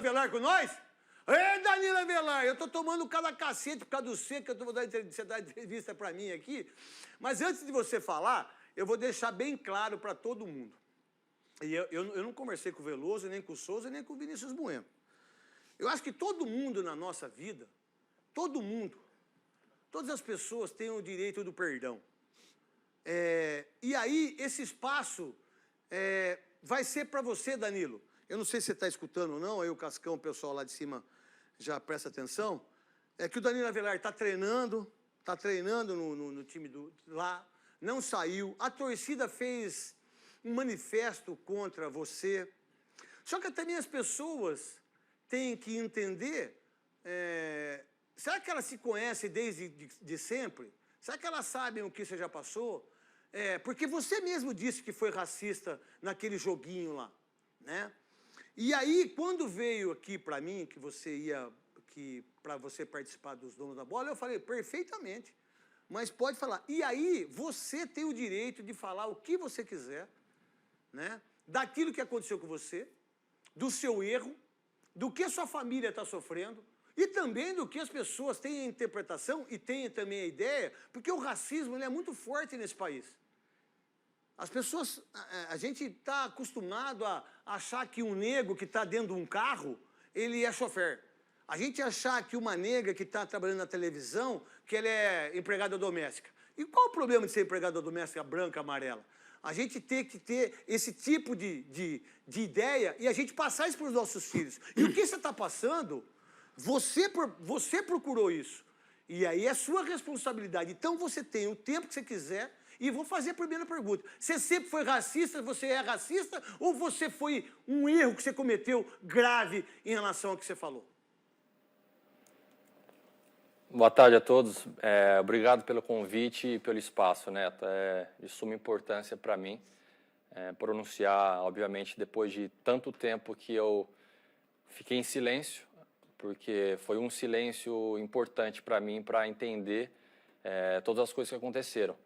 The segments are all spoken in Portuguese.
Avelar com nós? Ei, Danilo Avelar, eu tô tomando cada cacete por causa do C, que eu tô dando você dar entrevista pra mim aqui. Mas antes de você falar, eu vou deixar bem claro pra todo mundo. E eu não conversei com o Veloso, nem com o Souza, nem com o Vinícius Bueno. Eu acho que todo mundo na nossa vida, todo mundo, todas as pessoas têm o direito do perdão. E aí, esse espaço vai ser para você, Danilo. Eu não sei se você está escutando ou não, aí o Cascão, o pessoal lá de cima já presta atenção. É que o Danilo Avelar está treinando no time lá, não saiu. A torcida fez um manifesto contra você. Só que também as pessoas têm que entender, será que elas se conhecem desde sempre? Será que elas sabem o que você já passou? Porque você mesmo disse que foi racista naquele joguinho lá, né? E aí, quando veio aqui para mim, para você participar dos Donos da Bola, eu falei, perfeitamente, mas pode falar. E aí, você tem o direito de falar o que você quiser, né? Daquilo que aconteceu com você, do seu erro, do que a sua família está sofrendo, e também do que as pessoas têm a interpretação e têm também a ideia, porque o racismo ele é muito forte nesse país. As pessoas, a gente está acostumado a achar que um negro que está dentro de um carro, ele é chofer. A gente achar que uma negra que está trabalhando na televisão, que ela é empregada doméstica. E qual o problema de ser empregada doméstica branca, amarela? A gente tem que ter esse tipo de ideia e a gente passar isso para os nossos filhos. E o que você está passando, você procurou isso. E aí é sua responsabilidade. Então você tem o tempo que você quiser. E vou fazer a primeira pergunta. Você sempre foi racista? Você é racista? Ou você foi um erro que você cometeu grave em relação ao que você falou? Boa tarde a todos. Obrigado pelo convite e pelo espaço, Neto. É de suma importância para mim pronunciar, obviamente, depois de tanto tempo que eu fiquei em silêncio, porque foi um silêncio importante para mim para entender todas as coisas que aconteceram.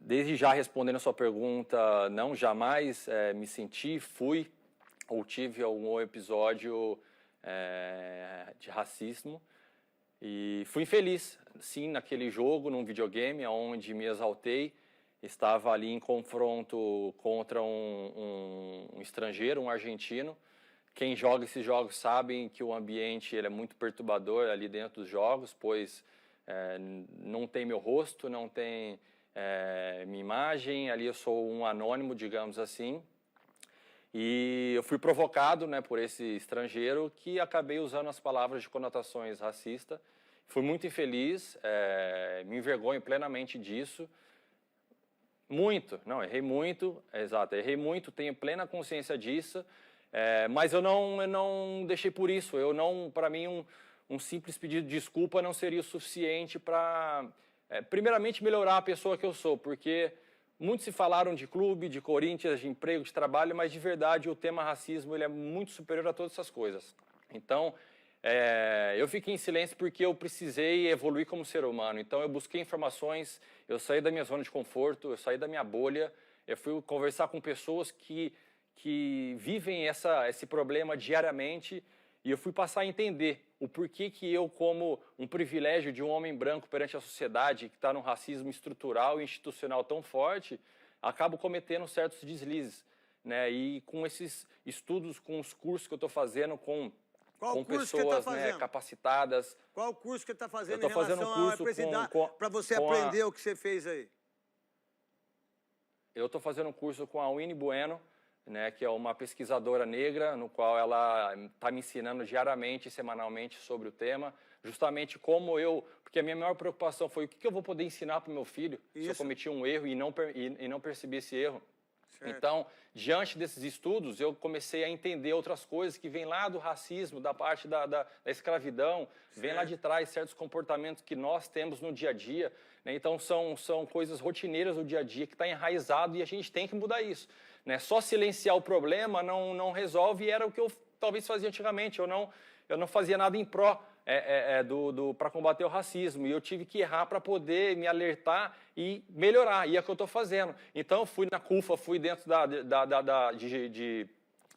Desde já respondendo a sua pergunta, não, jamais me senti, fui ou tive algum episódio de racismo e fui infeliz, sim, naquele jogo, num videogame, onde me exaltei, estava ali em confronto contra um estrangeiro, um argentino. Quem joga esses jogos sabem que o ambiente ele é muito perturbador ali dentro dos jogos, pois não tem meu rosto, não tem minha imagem, ali eu sou um anônimo, digamos assim, e eu fui provocado, né, por esse estrangeiro que acabei usando as palavras de conotações racistas. Fui muito infeliz, me envergonho plenamente disso, errei muito, exato, errei muito, tenho plena consciência disso, mas eu não deixei por isso, para mim um simples pedido de desculpa não seria o suficiente para primeiramente melhorar a pessoa que eu sou, porque muitos se falaram de clube, de Corinthians, de emprego, de trabalho, mas de verdade o tema racismo ele é muito superior a todas essas coisas. Então, eu fiquei em silêncio porque eu precisei evoluir como ser humano. Então, eu busquei informações, eu saí da minha zona de conforto, eu saí da minha bolha, eu fui conversar com pessoas que vivem esse problema diariamente e eu fui passar a entender o porquê que eu, como um privilégio de um homem branco perante a sociedade, que está num racismo estrutural e institucional tão forte, acabo cometendo certos deslizes, né? E com esses estudos, com os cursos que eu estou fazendo com pessoas capacitadas. Qual o curso que você está fazendo em relação a para você aprender o que você fez aí? Eu estou fazendo um curso com a Winnie Bueno, né, que é uma pesquisadora negra, no qual ela está me ensinando diariamente e semanalmente sobre o tema, justamente porque a minha maior preocupação foi o que eu vou poder ensinar para o meu filho se eu cometi um erro e não percebi esse erro. Certo. Então, diante desses estudos, eu comecei a entender outras coisas que vêm lá do racismo, da parte da escravidão, vem lá de trás certos comportamentos que nós temos no dia a dia, né? Então, são coisas rotineiras do dia a dia que está enraizado e a gente tem que mudar isso. Né? Só silenciar o problema não resolve, e era o que eu talvez fazia antigamente. Eu não fazia nada em pró para combater o racismo, e eu tive que errar para poder me alertar e melhorar, e é o que eu estou fazendo. Então eu fui na CUFA, fui dentro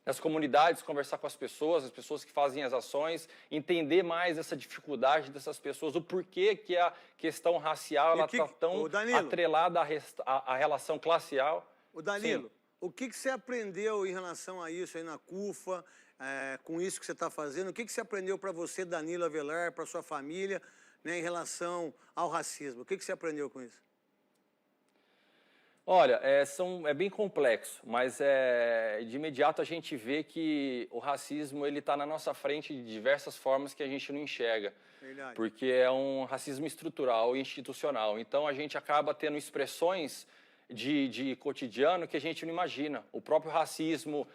nas comunidades, conversar com as pessoas que fazem as ações, entender mais essa dificuldade dessas pessoas, o porquê que a questão racial está tão atrelada à relação classial. Ô Danilo, o que você aprendeu em relação a isso aí na CUFA, com isso que você está fazendo? O que você aprendeu para você, Danilo Avelar, para sua família, né, em relação ao racismo? O que você aprendeu com isso? Olha, é bem complexo, mas de imediato a gente vê que o racismo ele está na nossa frente de diversas formas que a gente não enxerga. Verdade. Porque é um racismo estrutural e institucional. Então a gente acaba tendo expressões de cotidiano que a gente não imagina. O próprio racismo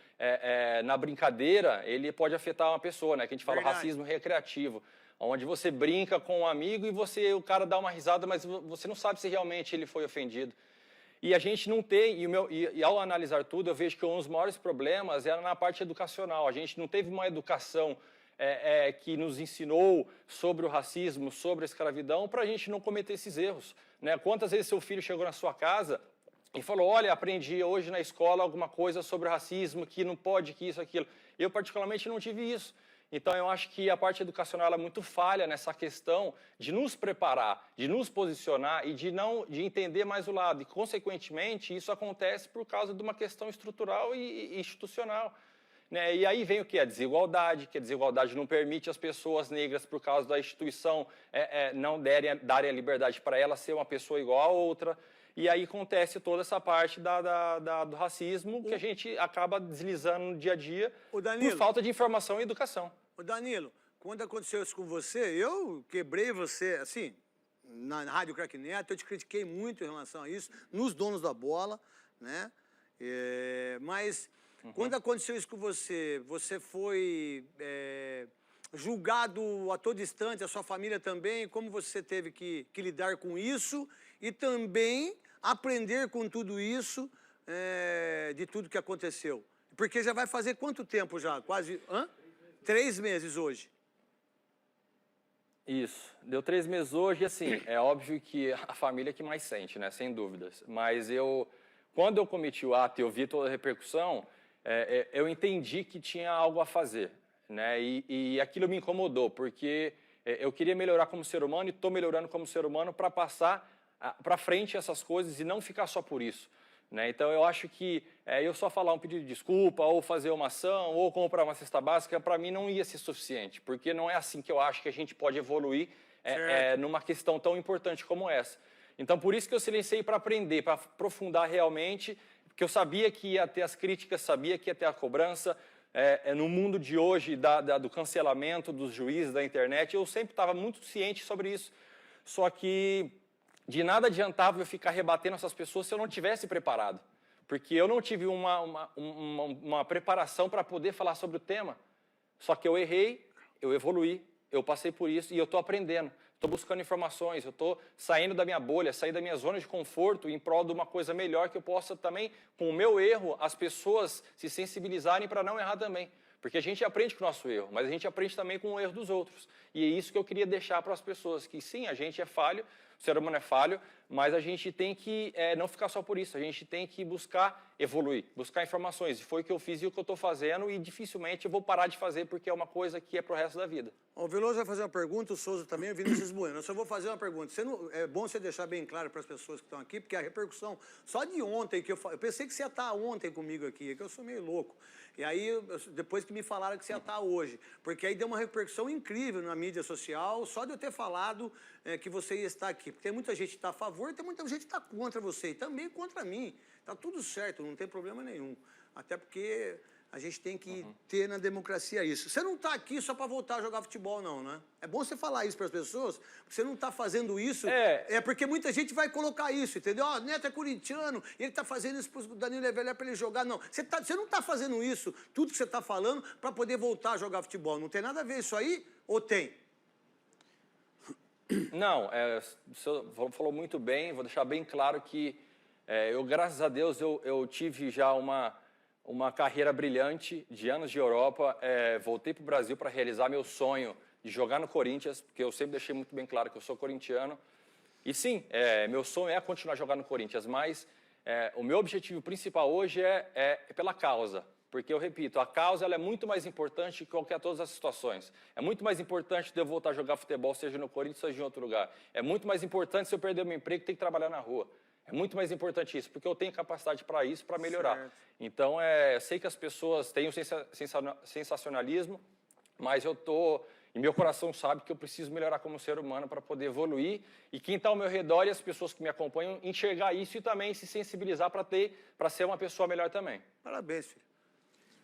na brincadeira, ele pode afetar uma pessoa, né? Que a gente fala racismo recreativo, onde você brinca com um amigo e o cara dá uma risada, mas você não sabe se realmente ele foi ofendido. E a gente não tem, e ao analisar tudo, eu vejo que um dos maiores problemas era na parte educacional. A gente não teve uma educação que nos ensinou sobre o racismo, sobre a escravidão, para a gente não cometer esses erros, né? Quantas vezes seu filho chegou na sua casa e falou, olha, aprendi hoje na escola alguma coisa sobre o racismo, que não pode, que isso, aquilo. Eu, particularmente, não tive isso. Então, eu acho que a parte educacional é muito falha nessa questão de nos preparar, de nos posicionar e de entender mais o lado. E, consequentemente, isso acontece por causa de uma questão estrutural e institucional, né? E aí vem o que? A desigualdade, que a desigualdade não permite as pessoas negras, por causa da instituição, não darem a liberdade para ela ser uma pessoa igual a outra. E aí acontece toda essa parte do racismo que a gente acaba deslizando no dia a dia por falta de informação e educação. Ô Danilo, quando aconteceu isso com você, eu quebrei você, assim, na Rádio Crack Neto, eu te critiquei muito em relação a isso, nos donos da bola, né? Mas quando aconteceu isso com você, você foi julgado a todo instante, a sua família também, como você teve que lidar com isso e também aprender com tudo isso, de tudo que aconteceu? Porque já vai fazer quanto tempo já? Quase... 3 meses hoje. Isso. Deu 3 meses hoje, assim, é óbvio que a família é que mais sente, né? Sem dúvidas. Mas quando eu cometi o ato e eu vi toda a repercussão, eu entendi que tinha algo a fazer, né? E aquilo me incomodou, porque eu queria melhorar como ser humano e estou melhorando como ser humano para passar para frente essas coisas e não ficar só por isso, né? Então, eu acho que eu só falar um pedido de desculpa, ou fazer uma ação, ou comprar uma cesta básica, para mim não ia ser suficiente, porque não é assim que eu acho que a gente pode evoluir numa questão tão importante como essa. Então, por isso que eu silenciei para aprender, para aprofundar realmente, porque eu sabia que ia ter as críticas, sabia que ia ter a cobrança. No mundo de hoje, do cancelamento dos juízes da internet, eu sempre estava muito ciente sobre isso. Só que de nada adiantava eu ficar rebatendo essas pessoas se eu não tivesse preparado. Porque eu não tive uma preparação para poder falar sobre o tema. Só que eu errei, eu evoluí, eu passei por isso e eu estou aprendendo. Estou buscando informações, eu estou saindo da minha bolha, sair da minha zona de conforto em prol de uma coisa melhor que eu possa também, com o meu erro, as pessoas se sensibilizarem para não errar também. Porque a gente aprende com o nosso erro, mas a gente aprende também com o erro dos outros. E é isso que eu queria deixar para as pessoas, que sim, a gente é falho, o ser humano é falho, mas a gente tem que não ficar só por isso, a gente tem que buscar evoluir, buscar informações. E foi o que eu fiz e o que eu estou fazendo, e dificilmente eu vou parar de fazer, porque é uma coisa que é para o resto da vida. O Veloso vai fazer uma pergunta, o Souza também, o Vinícius Bueno. Eu só vou fazer uma pergunta. É bom você deixar bem claro para as pessoas que estão aqui, porque a repercussão, só de ontem, eu pensei que você ia estar ontem comigo aqui, que eu sou meio louco. E aí, depois que me falaram que você ia estar hoje, porque aí deu uma repercussão incrível na mídia social, só de eu ter falado que você ia estar aqui. Porque tem muita gente que está a favor e tem muita gente que está contra você, e também contra mim. Está tudo certo, não tem problema nenhum. Até porque a gente tem que ter na democracia isso. Você não está aqui só para voltar a jogar futebol, não, né? É bom você falar isso para as pessoas, porque você não está fazendo isso. Porque muita gente vai colocar isso, entendeu? Ó, Neto é corintiano, e ele está fazendo isso para o Danilo Avelar para ele jogar. Não, você não está fazendo isso, tudo que você está falando, para poder voltar a jogar futebol. Não tem nada a ver isso aí, ou tem? Não, o senhor falou muito bem, vou deixar bem claro que eu, graças a Deus, eu tive já uma carreira brilhante de anos de Europa, voltei para o Brasil para realizar meu sonho de jogar no Corinthians, porque eu sempre deixei muito bem claro que eu sou corintiano. E sim, meu sonho é continuar jogando no Corinthians, mas o meu objetivo principal hoje é pela causa, Porque, eu repito, a causa ela é muito mais importante que qualquer todas as situações. É muito mais importante de eu voltar a jogar futebol, seja no Corinthians, seja em outro lugar. É muito mais importante se eu perder meu emprego, ter que trabalhar na rua. É muito mais importante isso, porque eu tenho capacidade para isso, para melhorar. Certo. Então, sei que as pessoas têm o sensacionalismo, mas e meu coração sabe que eu preciso melhorar como ser humano para poder evoluir, e quem está ao meu redor e as pessoas que me acompanham enxergar isso e também se sensibilizar para ser uma pessoa melhor também. Parabéns, filho.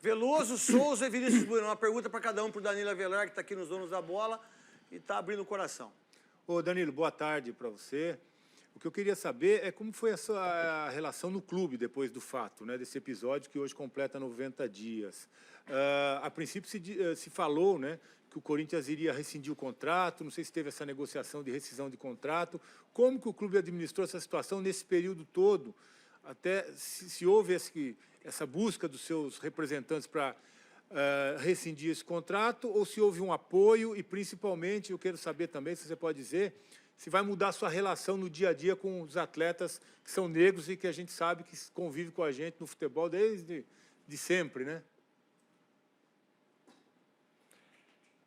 Veloso, Souza e Vinícius Bueno. Uma pergunta para cada um, para o Danilo Avelar, que está aqui nos donos da bola e está abrindo o coração. Ô, Danilo, boa tarde para você. O que eu queria saber é como foi a sua relação no clube depois do fato, né, desse episódio que hoje completa 90 dias. A princípio se falou, né, que o Corinthians iria rescindir o contrato, não sei se teve essa negociação de rescisão de contrato. Como que o clube administrou essa situação nesse período todo? Até se houve essa busca dos seus representantes para rescindir esse contrato, ou se houve um apoio, e principalmente, eu quero saber também, se você pode dizer, se vai mudar a sua relação no dia a dia com os atletas que são negros e que a gente sabe que convivem com a gente no futebol desde sempre, né?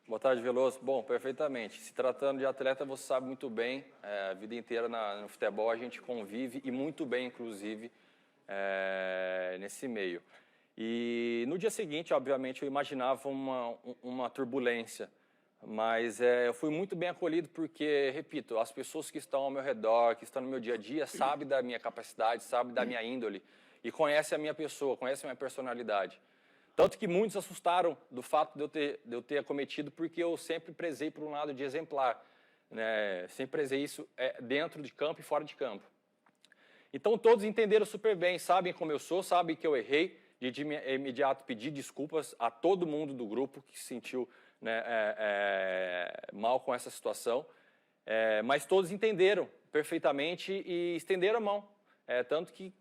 Boa tarde, Veloso. Bom, perfeitamente. Se tratando de atleta, você sabe muito bem, a vida inteira no futebol a gente convive, e muito bem, inclusive, nesse meio. E no dia seguinte, obviamente, eu imaginava uma turbulência, mas eu fui muito bem acolhido porque, repito, as pessoas que estão ao meu redor, que estão no meu dia a dia, sabem da minha capacidade, sabem da minha índole e conhecem a minha pessoa, conhecem a minha personalidade. Tanto que muitos assustaram do fato de eu ter acometido, porque eu sempre prezei por um lado de exemplar, né? Sempre prezei isso dentro de campo e fora de campo. Então todos entenderam super bem, sabem como eu sou, sabem que eu errei, de imediato pedir desculpas a todo mundo do grupo que se sentiu, né, mal com essa situação, mas todos entenderam perfeitamente e estenderam a mão, tanto que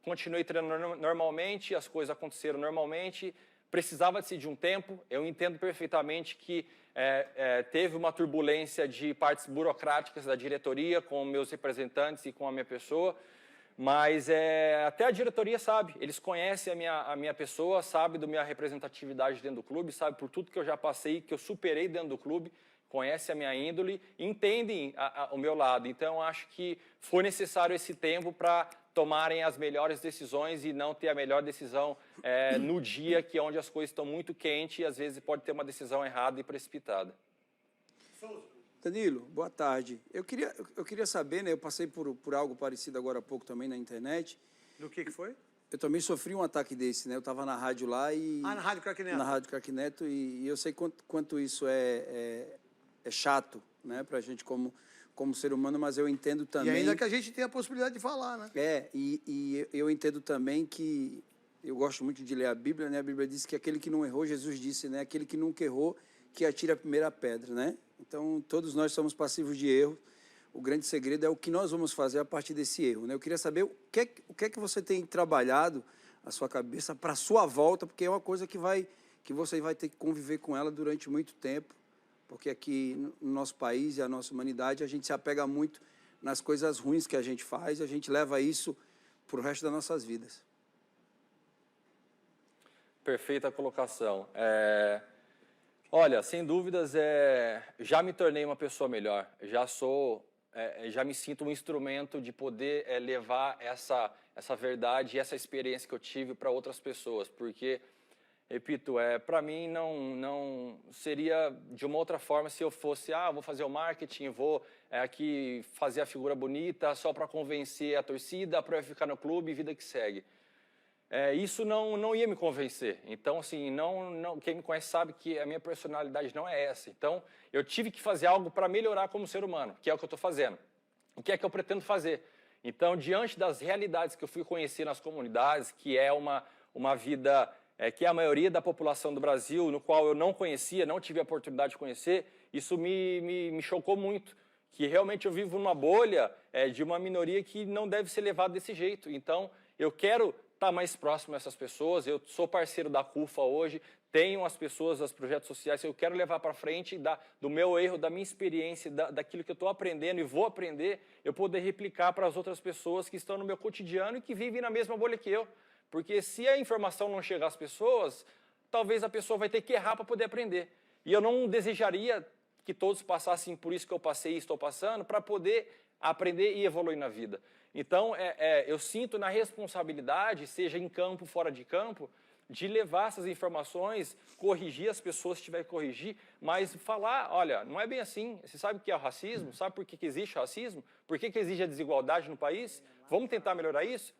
continuei treinando normalmente, as coisas aconteceram normalmente, precisava de um tempo, eu entendo perfeitamente que teve uma turbulência de partes burocráticas da diretoria com meus representantes e com a minha pessoa, mas até a diretoria sabe, eles conhecem a minha pessoa, sabem da minha representatividade dentro do clube, sabem por tudo que eu já passei, que eu superei dentro do clube, conhecem a minha índole, entendem o meu lado. Então, acho que foi necessário esse tempo para tomarem as melhores decisões e não ter a melhor decisão no dia que é onde as coisas estão muito quentes e às vezes pode ter uma decisão errada e precipitada. Danilo, boa tarde. Eu queria saber, né, eu passei por algo parecido agora há pouco também na internet. Do que foi? Eu também sofri um ataque desse, né? Eu estava na rádio lá e... na Rádio Craque Neto. Na Rádio Craque Neto, e eu sei quanto isso é chato, né, pra gente como ser humano, mas eu entendo também... E ainda que a gente tenha a possibilidade de falar, né? E eu entendo também que... Eu gosto muito de ler a Bíblia, né? A Bíblia diz que aquele que não errou, Jesus disse, né? Aquele que nunca errou, que atire a primeira pedra, né? Então, todos nós somos passivos de erro. O grande segredo é o que nós vamos fazer a partir desse erro, né? Eu queria saber o que é que você tem trabalhado a sua cabeça para a sua volta, porque é uma coisa que você vai ter que conviver com ela durante muito tempo, porque aqui no nosso país e a nossa humanidade, a gente se apega muito nas coisas ruins que a gente faz, e a gente leva isso para o resto das nossas vidas. Perfeita colocação. Olha, sem dúvidas, já me tornei uma pessoa melhor, já me sinto um instrumento de poder levar essa verdade e essa experiência que eu tive para outras pessoas, porque, repito, para mim não seria de uma outra forma se eu fosse, vou fazer o marketing, vou aqui fazer a figura bonita só para convencer a torcida, para eu ficar no clube e vida que segue. Isso não ia me convencer. Então, assim, quem me conhece sabe que a minha personalidade não é essa. Então, eu tive que fazer algo para melhorar como ser humano, que é o que eu estou fazendo. O que é que eu pretendo fazer? Então, diante das realidades que eu fui conhecer nas comunidades, que é uma vida que é a maioria da população do Brasil, no qual eu não conhecia, não tive a oportunidade de conhecer, isso me chocou muito, que realmente eu vivo numa bolha de uma minoria que não deve ser levada desse jeito. Então, eu quero estar mais próximo dessas pessoas, eu sou parceiro da CUFA hoje, tenho as pessoas, os projetos sociais, eu quero levar para frente do meu erro, da minha experiência, daquilo que eu estou aprendendo e vou aprender, eu poder replicar para as outras pessoas que estão no meu cotidiano e que vivem na mesma bolha que eu. Porque se a informação não chegar às pessoas, talvez a pessoa vai ter que errar para poder aprender. E eu não desejaria que todos passassem por isso que eu passei e estou passando, para poder aprender e evoluir na vida. Então, eu sinto na responsabilidade, seja em campo, fora de campo, de levar essas informações, corrigir as pessoas se tiver que corrigir, mas falar, olha, não é bem assim. Você sabe o que é o racismo? Sabe por que existe racismo? Por que existe a desigualdade no país? Vamos tentar melhorar isso?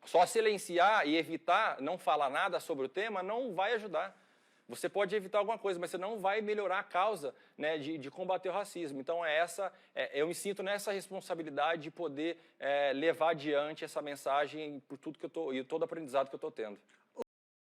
Só silenciar e evitar, não falar nada sobre o tema, não vai ajudar. Você pode evitar alguma coisa, mas você não vai melhorar a causa, né, de combater o racismo. Então, eu me sinto nessa responsabilidade de poder levar adiante essa mensagem por tudo que e todo aprendizado que eu estou tendo.